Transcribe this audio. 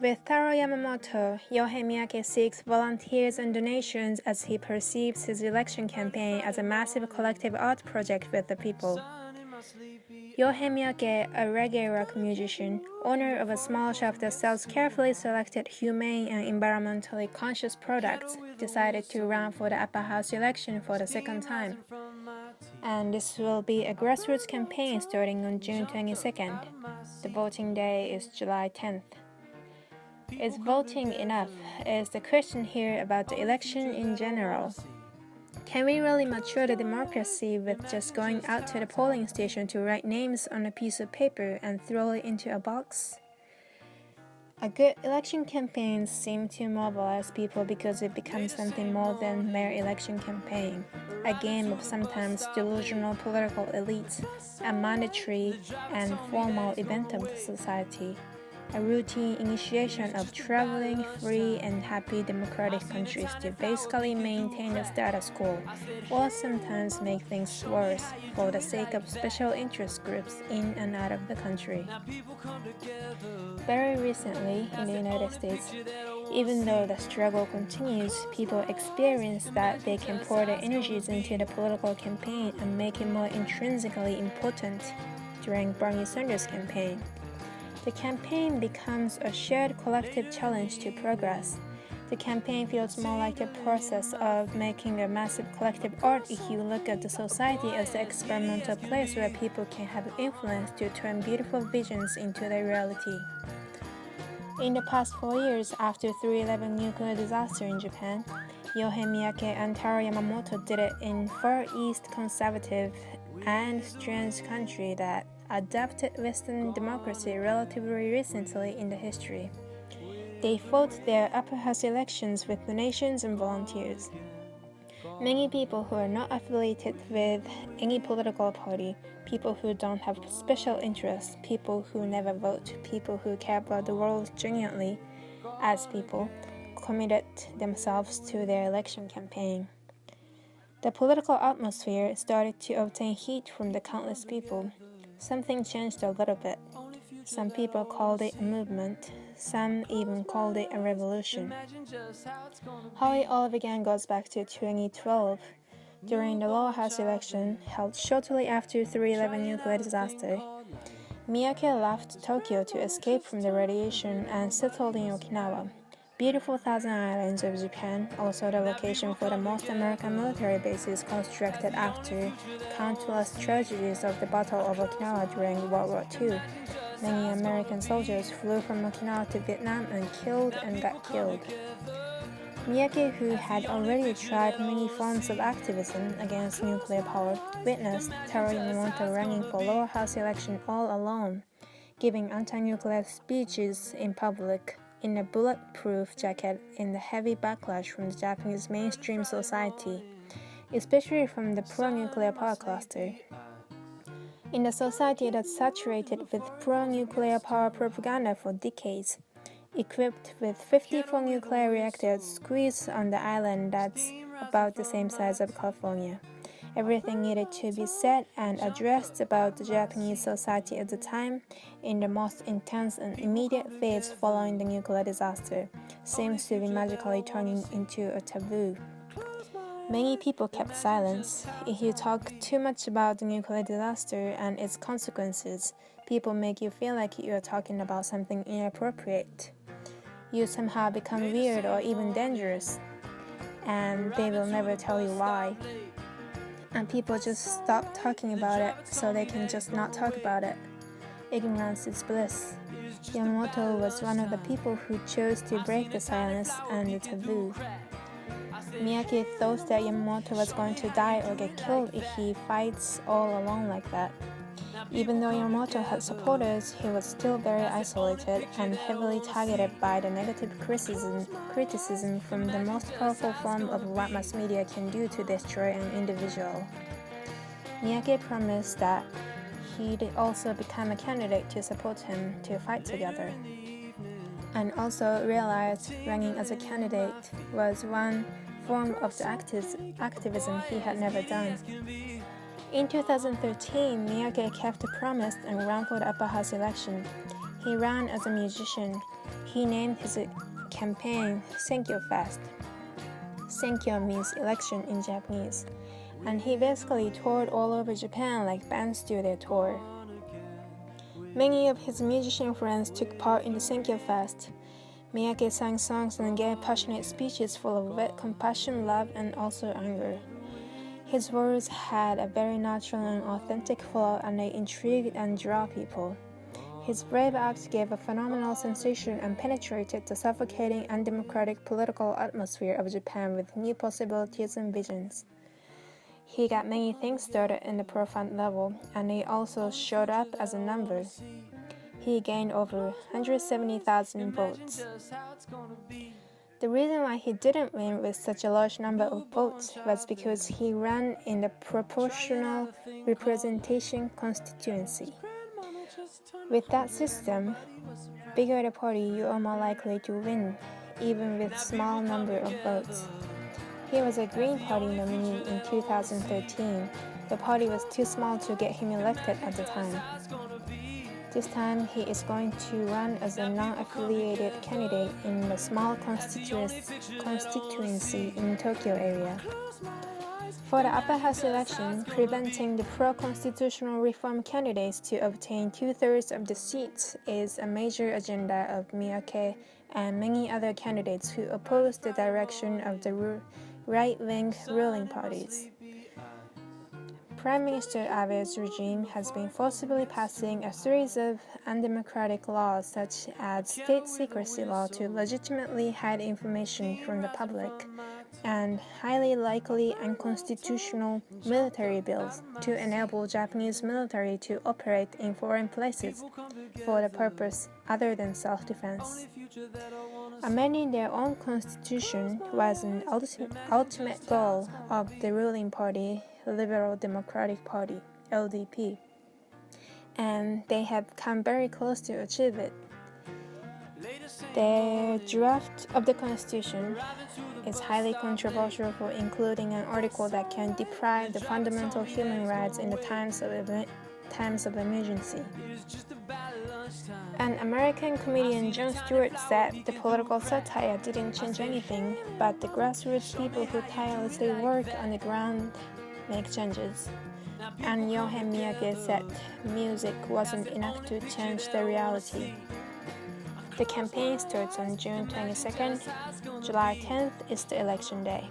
With Taro Yamamoto, Yohei Miyake seeks volunteers and donations as he perceives his election campaign as a massive collective art project with the people. Yohei Miyake, a reggae rock musician, owner of a small shop that sells carefully selected humane and environmentally conscious products, decided to run for the upper house election for the second time. And this will be a grassroots campaign starting on June 22nd. The voting day is July 10th. Is voting enough? Is the question here about the election in general. Can we really mature the democracy with just going out to the polling station to write names on a piece of paper and throw it into a box? A good election campaign seems to mobilize people because it becomes something more than mere election campaign, a game of sometimes delusional political elites, a mandatory and formal event of the society, a routine initiation of traveling free and happy democratic countries to basically maintain the status quo, or sometimes make things worse for the sake of special interest groups in and out of the country. Very recently, in the United States, even though the struggle continues, people experience that they can pour their energies into the political campaign and make it more intrinsically important during Bernie Sanders' campaign. The campaign becomes a shared collective challenge to progress. The campaign feels more like a process of making a massive collective art if you look at the society as an experimental place where people can have influence to turn beautiful visions into their reality. In the past 4 years after 3/11 nuclear disaster in Japan, Yohei Miyake and Taro Yamamoto did it in Far East conservative and strange country that adopted Western democracy relatively recently in the history. They fought their upper house elections with donations and volunteers. Many people who are not affiliated with any political party, people who don't have special interests, people who never vote, people who care about the world genuinely as people, committed themselves to their election campaign. The political atmosphere started to obtain heat from the countless people. Something changed a little bit. Some people called it a movement. Some even called it a revolution. How it all began goes back to 2012. During the lower house election, held shortly after 3/11 nuclear disaster, Miyake left Tokyo to escape from the radiation and settled in Okinawa, beautiful Thousand Islands of Japan, also the location for the most American military bases constructed after countless tragedies of the Battle of Okinawa during World War II. Many American soldiers flew from Okinawa to Vietnam and got killed. Miyake, who had already tried many forms of activism against nuclear power, witnessed Taro Yamamoto running for lower house election all alone, giving anti-nuclear speeches in public, in a bulletproof jacket in the heavy backlash from the Japanese mainstream society, especially from the pro-nuclear power cluster. In a society that's saturated with pro-nuclear power propaganda for decades, equipped with 54 nuclear reactors squeezed on the island that's about the same size as California. Everything needed to be said and addressed about the Japanese society at the time, in the most intense and immediate phase following the nuclear disaster, seems to be magically turning into a taboo. Many people kept silence. If you talk too much about the nuclear disaster and its consequences, people make you feel like you are talking about something inappropriate. You somehow become weird or even dangerous, and they will never tell you why. And people just stop talking about it so they can just not talk about it. Ignorance is bliss. Yamamoto was one of the people who chose to break the silence and the taboo. Miyake thought that Yamamoto was going to die or get killed if he fights all alone like that. Even though Yamamoto had supporters, he was still very isolated and heavily targeted by the negative criticism from the most powerful form of what mass media can do to destroy an individual. Miyake promised that he'd also become a candidate to support him to fight together, and also realized running as a candidate was one form of the activism he had never done. In 2013, Miyake kept the promise and ran for the upper house election. He ran as a musician. He named his campaign Senkyo Fest. Senkyo means election in Japanese. And he basically toured all over Japan like bands do their tour. Many of his musician friends took part in the Senkyo Fest. Miyake sang songs and gave passionate speeches full of wit, compassion, love, and also anger. His words had a very natural and authentic flow, and they intrigued and drew people. His brave act gave a phenomenal sensation and penetrated the suffocating undemocratic political atmosphere of Japan with new possibilities and visions. He got many things started in the profound level, and he also showed up as a number. He gained over 170,000 votes. The reason why he didn't win with such a large number of votes was because he ran in the proportional representation constituency. With that system, bigger the party, you are more likely to win, even with small number of votes. He was a Green Party nominee in 2013. The party was too small to get him elected at the time. This time, he is going to run as a non-affiliated candidate in a small constituency in Tokyo area. For the upper house election, preventing the pro-constitutional reform candidates to obtain 2/3 of the seats is a major agenda of Miyake and many other candidates who oppose the direction of the right-wing ruling parties. Prime Minister Abe's regime has been forcibly passing a series of undemocratic laws such as state secrecy law to legitimately hide information from the public, and highly likely unconstitutional military bills to enable Japanese military to operate in foreign places for the purpose other than self-defense. Amending their own constitution was an ultimate goal of the ruling party, Liberal Democratic Party, LDP, and they have come very close to achieve it. The draft of the Constitution is highly controversial for including an article that can deprive the fundamental human rights in the times of emergency. An American comedian, Jon Stewart, said the political satire didn't change anything, but the grassroots people who tirelessly work on the ground make changes. And Yohei Miyake said music wasn't enough to change the reality. The campaign starts on June 22nd. July 10th is the election day.